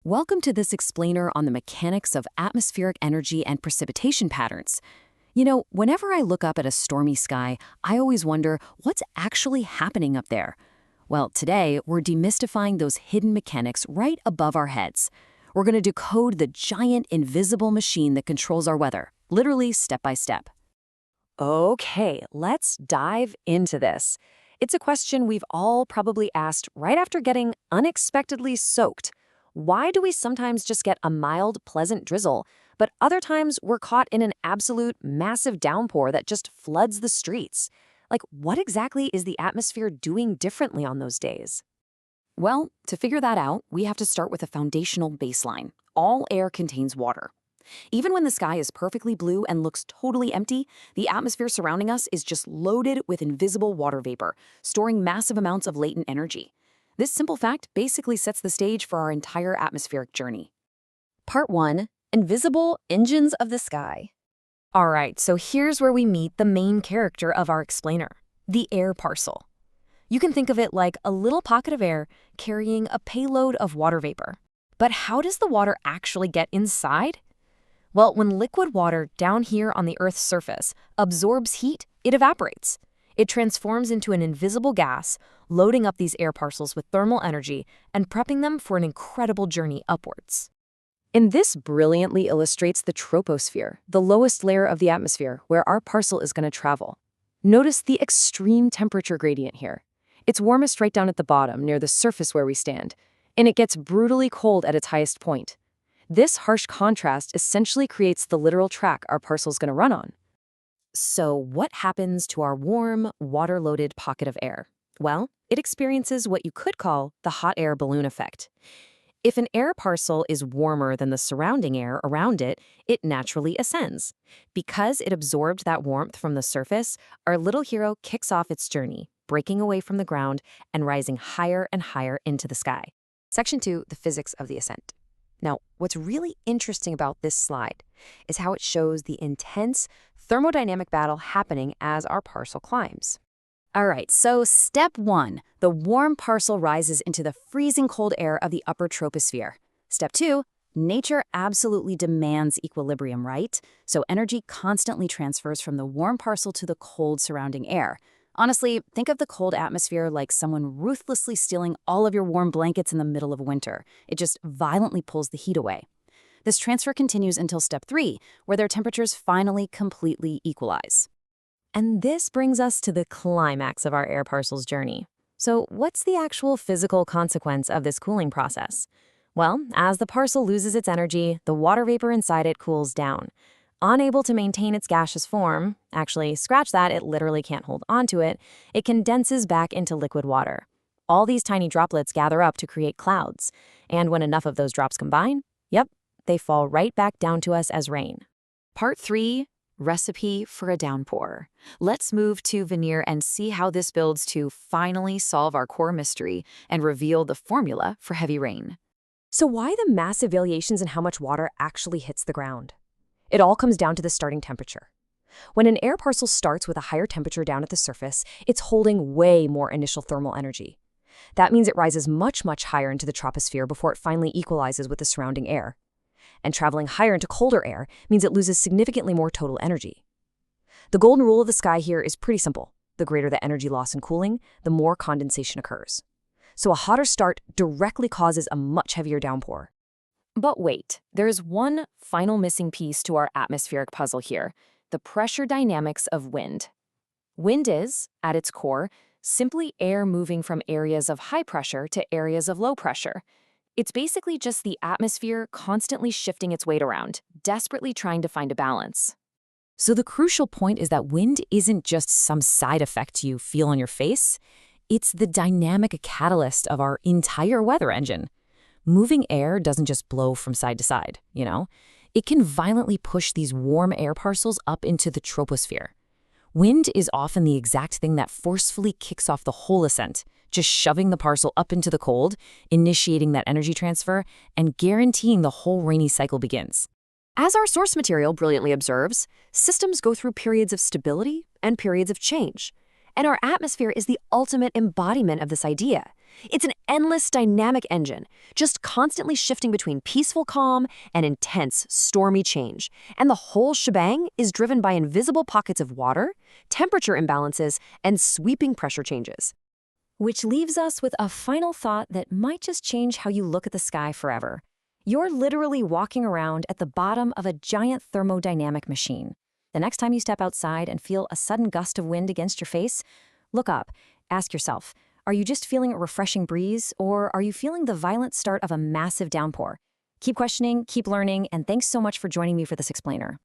Welcome to this explainer on the mechanics of atmospheric energy and precipitation patterns. Whenever I look up at a stormy sky, I always wonder what's actually happening up there. Well, today we're demystifying those hidden mechanics right above our heads. We're going to decode the giant invisible machine that controls our weather, literally step by step. Okay, let's dive into this. It's a question we've all probably asked right after getting unexpectedly soaked. Why do we sometimes just get a mild, pleasant drizzle, but other times we're caught in an absolute massive downpour that just floods the streets? Like, what exactly is the atmosphere doing differently on those days? Well, to figure that out, we have to start with a foundational baseline. All air contains water. Even when the sky is perfectly blue and looks totally empty, the atmosphere surrounding us is just loaded with invisible water vapor, storing massive amounts of latent energy. This simple fact basically sets the stage for our entire atmospheric journey. Part 1. Invisible Engines of the Sky. All right, so here's where we meet the main character of our explainer, the air parcel. You can think of it like a little pocket of air carrying a payload of water vapor. But how does the water actually get inside? Well, when liquid water down here on the Earth's surface absorbs heat, it evaporates. It transforms into an invisible gas, loading up these air parcels with thermal energy and prepping them for an incredible journey upwards. And this brilliantly illustrates the troposphere, the lowest layer of the atmosphere where our parcel is going to travel. Notice the extreme temperature gradient here. It's warmest right down at the bottom, near the surface where we stand, and it gets brutally cold at its highest point. This harsh contrast essentially creates the literal track our parcel's going to run on. So what happens to our warm, water-loaded pocket of air? Well, it experiences what you could call the hot air balloon effect. If an air parcel is warmer than the surrounding air around it, it naturally ascends. Because it absorbed that warmth from the surface, our little hero kicks off its journey, breaking away from the ground and rising higher and higher into the sky. Section 2, the physics of the ascent. Now, what's really interesting about this slide is how it shows the intense thermodynamic battle happening as our parcel climbs. All right, so step 1, the warm parcel rises into the freezing cold air of the upper troposphere. Step 2, nature absolutely demands equilibrium, right? So energy constantly transfers from the warm parcel to the cold surrounding air. Honestly, think of the cold atmosphere like someone ruthlessly stealing all of your warm blankets in the middle of winter. It just violently pulls the heat away. This transfer continues until step 3, where their temperatures finally completely equalize. And this brings us to the climax of our air parcel's journey. So what's the actual physical consequence of this cooling process? Well, as the parcel loses its energy, the water vapor inside it cools down. Unable to maintain its gaseous form, actually, scratch that, it literally can't hold onto it, it condenses back into liquid water. All these tiny droplets gather up to create clouds. And when enough of those drops combine, they fall right back down to us as rain. Part 3, recipe for a downpour. Let's move to veneer and see how this builds to finally solve our core mystery and reveal the formula for heavy rain. So why the massive variations in how much water actually hits the ground? It all comes down to the starting temperature. When an air parcel starts with a higher temperature down at the surface, it's holding way more initial thermal energy. That means it rises much, much higher into the troposphere before it finally equalizes with the surrounding air. And traveling higher into colder air means it loses significantly more total energy. The golden rule of the sky here is pretty simple. The greater the energy loss in cooling, the more condensation occurs. So a hotter start directly causes a much heavier downpour. But wait, there's one final missing piece to our atmospheric puzzle here, the pressure dynamics of wind. Wind is, at its core, simply air moving from areas of high pressure to areas of low pressure. It's basically just the atmosphere constantly shifting its weight around, desperately trying to find a balance. So the crucial point is that wind isn't just some side effect you feel on your face. It's the dynamic catalyst of our entire weather engine. Moving air doesn't just blow from side to side, It can violently push these warm air parcels up into the troposphere. Wind is often the exact thing that forcefully kicks off the whole ascent, just shoving the parcel up into the cold, initiating that energy transfer, and guaranteeing the whole rainy cycle begins. As our source material brilliantly observes, systems go through periods of stability and periods of change. And our atmosphere is the ultimate embodiment of this idea. It's an endless dynamic engine, just constantly shifting between peaceful calm and intense stormy change. And the whole shebang is driven by invisible pockets of water, temperature imbalances, and sweeping pressure changes. Which leaves us with a final thought that might just change how you look at the sky forever. You're literally walking around at the bottom of a giant thermodynamic machine. The next time you step outside and feel a sudden gust of wind against your face, look up, ask yourself, are you just feeling a refreshing breeze, or are you feeling the violent start of a massive downpour? Keep questioning, keep learning, and thanks so much for joining me for this explainer.